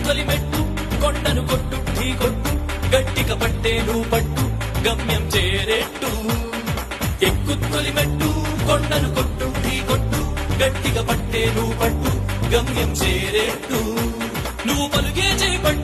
తొలి మెట్టు కొండను కొట్టు ఢీ కొట్టు గట్టిగా పట్టే నువ్వు పట్టు గమ్యం చేరేట్టు ఎక్కు తొలి మెట్టు కొండను కొట్టు ఢీ కొట్టు గట్టిగా పట్టే నువ్వు పట్టు గమ్యం చేరేట్టు నువ్వు పలుగే చేపట్టు